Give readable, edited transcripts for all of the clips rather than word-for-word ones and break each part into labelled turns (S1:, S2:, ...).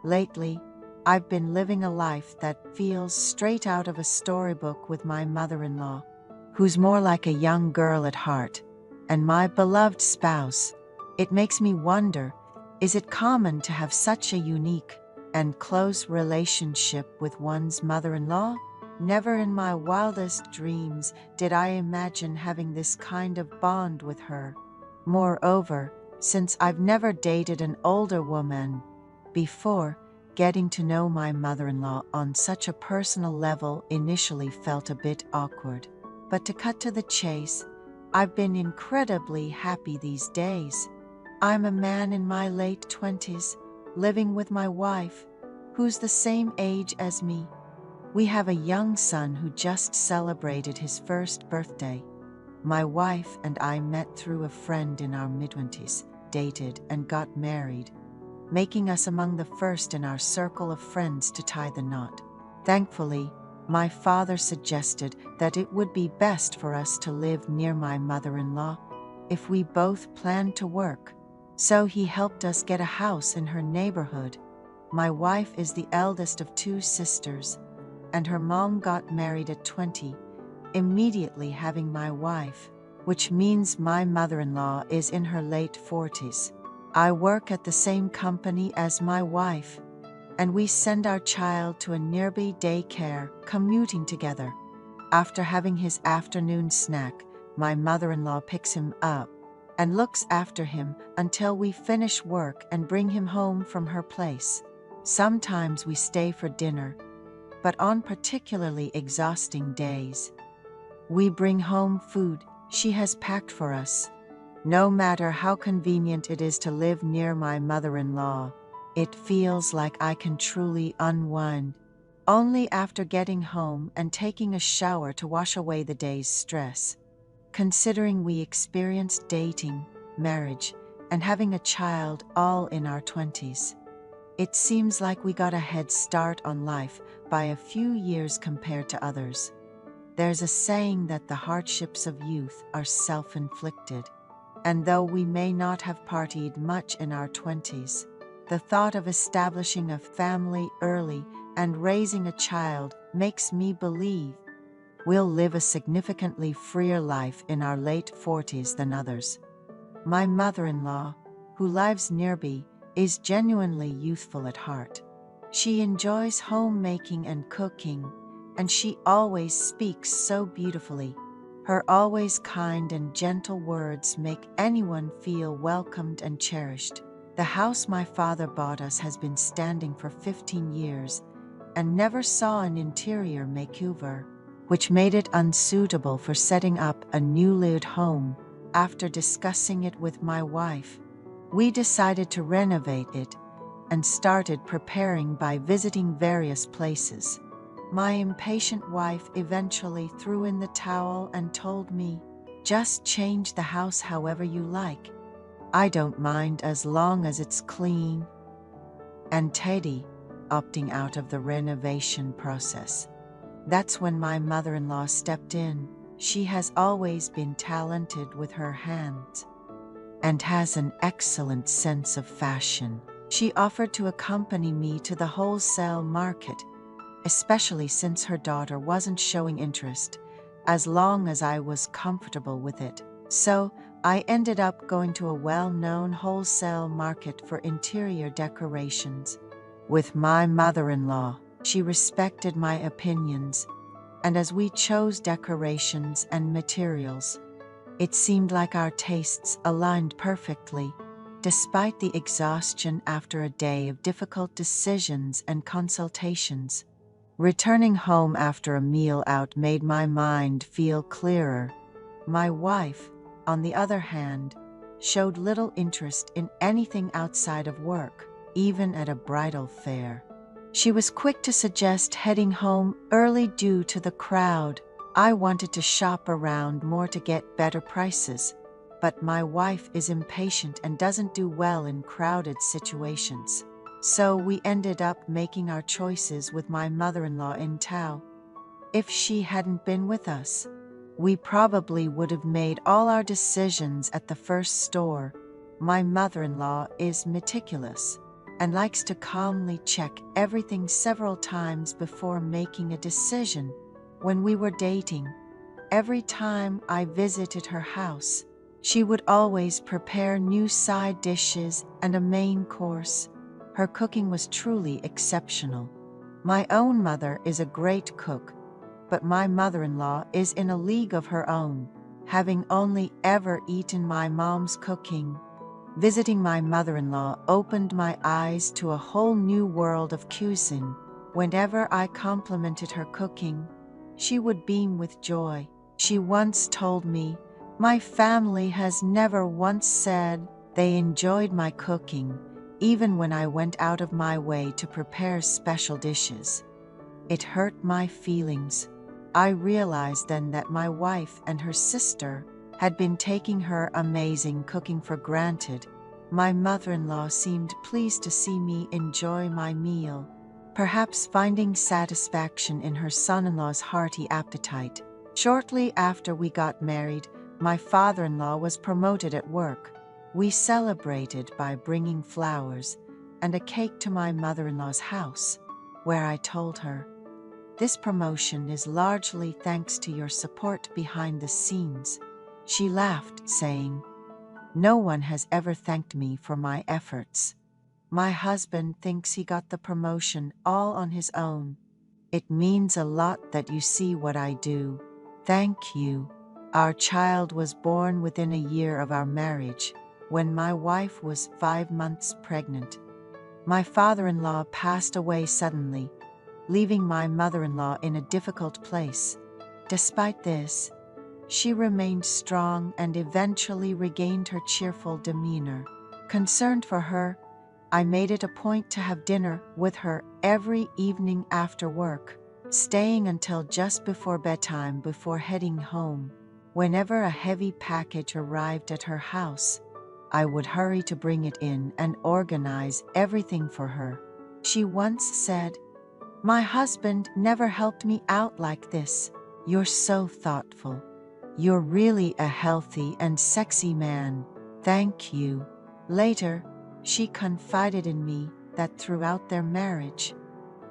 S1: Lately, I've been living a life that feels straight out of a storybook with my mother-in-law, who's more like a young girl at heart, and my beloved spouse. It makes me wonder, is it common to have such a unique and close relationship with one's mother-in-law? Never in my wildest dreams did I imagine having this kind of bond with her. Moreover, since I've never dated an older woman before, getting to know my mother-in-law on such a personal level initially felt a bit awkward. But to cut to the chase, I've been incredibly happy these days. I'm a man in my late 20s, living with my wife, who's the same age as me. We have a young son who just celebrated his first birthday. My wife and I met through a friend in our mid-20s, dated and got married, making us among the first in our circle of friends to tie the knot. Thankfully, my father suggested that it would be best for us to live near my mother-in-law if we both planned to work. So he helped us get a house in her neighborhood. My wife is the eldest of two sisters, and her mom got married at 20, immediately having my wife, which means my mother-in-law is in her late 40s. I work at the same company as my wife, and we send our child to a nearby daycare, commuting together. After having his afternoon snack, my mother-in-law picks him up and looks after him until we finish work and bring him home from her place. Sometimes we stay for dinner, but on particularly exhausting days, we bring home food she has packed for us. No matter how convenient it is to live near my mother-in-law, it feels like I can truly unwind only after getting home and taking a shower to wash away the day's stress. Considering we experienced dating, marriage, and having a child all in our 20s, it seems like we got a head start on life by a few years compared to others. There's a saying that the hardships of youth are self-inflicted. And though we may not have partied much in our 20s, the thought of establishing a family early and raising a child makes me believe we'll live a significantly freer life in our late 40s than others. My mother-in-law, who lives nearby, is genuinely youthful at heart. She enjoys homemaking and cooking, and she always speaks so beautifully. Her always kind and gentle words make anyone feel welcomed and cherished. The house my father bought us has been standing for 15 years and never saw an interior makeover, which made it unsuitable for setting up a newly home. After discussing it with my wife, we decided to renovate it and started preparing by visiting various places. My impatient wife eventually threw in the towel and told me, "Just change the house however you like. I don't mind as long as it's clean and tidy," opting out of the renovation process. That's when my mother-in-law stepped in. She has always been talented with her hands and has an excellent sense of fashion. She offered to accompany me to the wholesale market, especially since her daughter wasn't showing interest, as long as I was comfortable with it. So I ended up going to a well-known wholesale market for interior decorations. With my mother-in-law, she respected my opinions, and as we chose decorations and materials, it seemed like our tastes aligned perfectly, despite the exhaustion after a day of difficult decisions and consultations. Returning home after a meal out made my mind feel clearer. My wife, on the other hand, showed little interest in anything outside of work, even at a bridal fair. She was quick to suggest heading home early due to the crowd. I wanted to shop around more to get better prices, but my wife is impatient and doesn't do well in crowded situations. So we ended up making our choices with my mother-in-law in tow. If she hadn't been with us, we probably would have made all our decisions at the first store. My mother-in-law is meticulous, and likes to calmly check everything several times before making a decision. When we were dating, every time I visited her house, she would always prepare new side dishes and a main course. Her cooking was truly exceptional. My own mother is a great cook, but my mother-in-law is in a league of her own, having only ever eaten my mom's cooking. Visiting my mother-in-law opened my eyes to a whole new world of cuisine. Whenever I complimented her cooking, she would beam with joy. She once told me, "My family has never once said they enjoyed my cooking, even when I went out of my way to prepare special dishes." It hurt my feelings. I realized then that my wife and her sister had been taking her amazing cooking for granted. My mother-in-law seemed pleased to see me enjoy my meal, perhaps finding satisfaction in her son-in-law's hearty appetite. Shortly after we got married, my father-in-law was promoted at work. We celebrated by bringing flowers and a cake to my mother-in-law's house, where I told her, "This promotion is largely thanks to your support behind the scenes." She laughed, saying, "No one has ever thanked me for my efforts. My husband thinks he got the promotion all on his own. It means a lot that you see what I do. Thank you." Our child was born within a year of our marriage, when my wife was 5 months pregnant. My father-in-law passed away suddenly, leaving my mother-in-law in a difficult place. Despite this, she remained strong and eventually regained her cheerful demeanor. Concerned for her, I made it a point to have dinner with her every evening after work, staying until just before bedtime before heading home. Whenever a heavy package arrived at her house, I would hurry to bring it in and organize everything for her. She once said, "My husband never helped me out like this. You're so thoughtful. You're really a healthy and sexy man. Thank you." Later, she confided in me that throughout their marriage,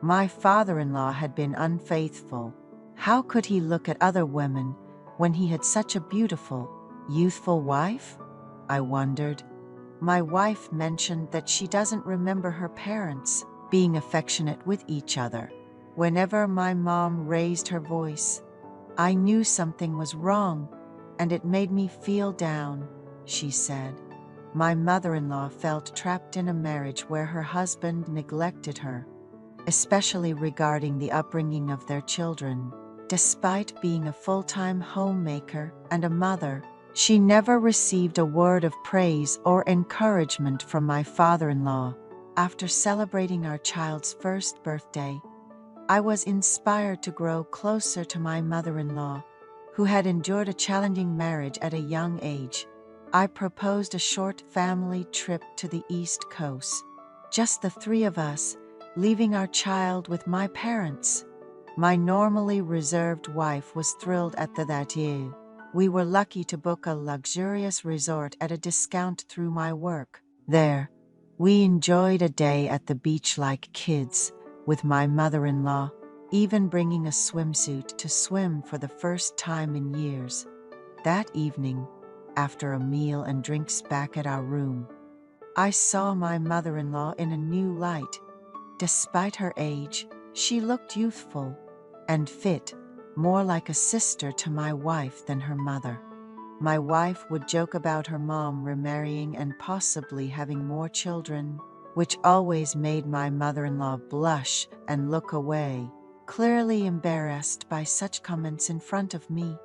S1: my father-in-law had been unfaithful. How could he look at other women when he had such a beautiful, youthful wife? I wondered. My wife mentioned that she doesn't remember her parents being affectionate with each other. Whenever my mom raised her voice, I knew something was wrong, and it made me feel down, she said. My mother-in-law felt trapped in a marriage where her husband neglected her, especially regarding the upbringing of their children. Despite being a full-time homemaker and a mother, she never received a word of praise or encouragement from my father-in-law. After celebrating our child's first birthday, I was inspired to grow closer to my mother-in-law, who had endured a challenging marriage at a young age. I proposed a short family trip to the East Coast, just the 3 of us, leaving our child with my parents. My normally reserved wife was thrilled at the idea. We were lucky to book a luxurious resort at a discount through my work. There, we enjoyed a day at the beach like kids, with my mother-in-law, even bringing a swimsuit to swim for the first time in years. That evening, after a meal and drinks back at our room, I saw my mother-in-law in a new light. Despite her age, she looked youthful and fit, more like a sister to my wife than her mother. My wife would joke about her mom remarrying and possibly having more children, which always made my mother-in-law blush and look away, clearly embarrassed by such comments in front of me.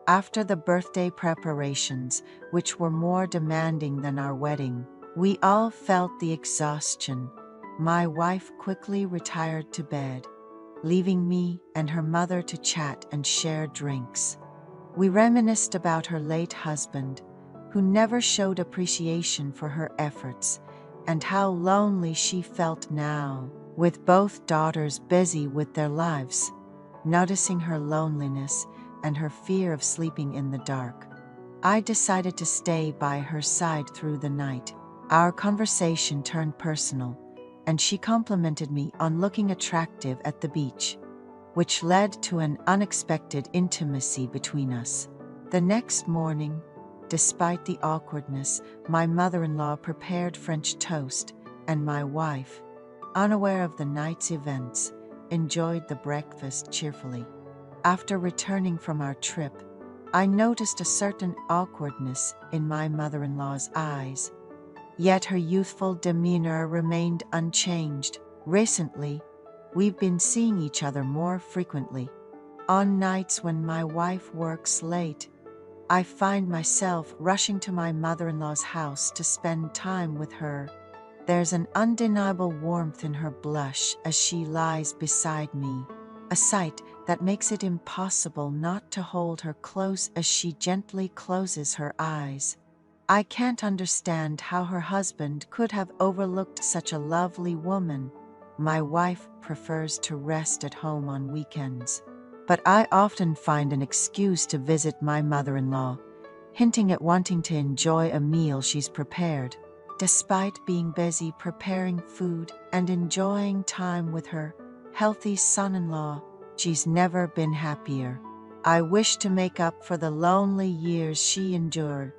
S1: After the birthday preparations, which were more demanding than our wedding, we all felt the exhaustion. My wife quickly retired to bed, leaving me and her mother to chat and share drinks. We reminisced about her late husband, who never showed appreciation for her efforts, and how lonely she felt now, with both daughters busy with their lives. Noticing her loneliness and her fear of sleeping in the dark, I decided to stay by her side through the night. Our conversation turned personal, and she complimented me on looking attractive at the beach, which led to an unexpected intimacy between us. The next morning, despite the awkwardness, my mother-in-law prepared French toast, and my wife, unaware of the night's events, enjoyed the breakfast cheerfully. After returning from our trip, I noticed a certain awkwardness in my mother-in-law's eyes, yet her youthful demeanor remained unchanged. Recently, we've been seeing each other more frequently. On nights when my wife works late, I find myself rushing to my mother-in-law's house to spend time with her. There's an undeniable warmth in her blush as she lies beside me, a sight that makes it impossible not to hold her close as she gently closes her eyes. I can't understand how her husband could have overlooked such a lovely woman. My wife prefers to rest at home on weekends, but I often find an excuse to visit my mother-in-law, hinting at wanting to enjoy a meal she's prepared. Despite being busy preparing food and enjoying time with her healthy son-in-law, she's never been happier. I wish to make up for the lonely years she endured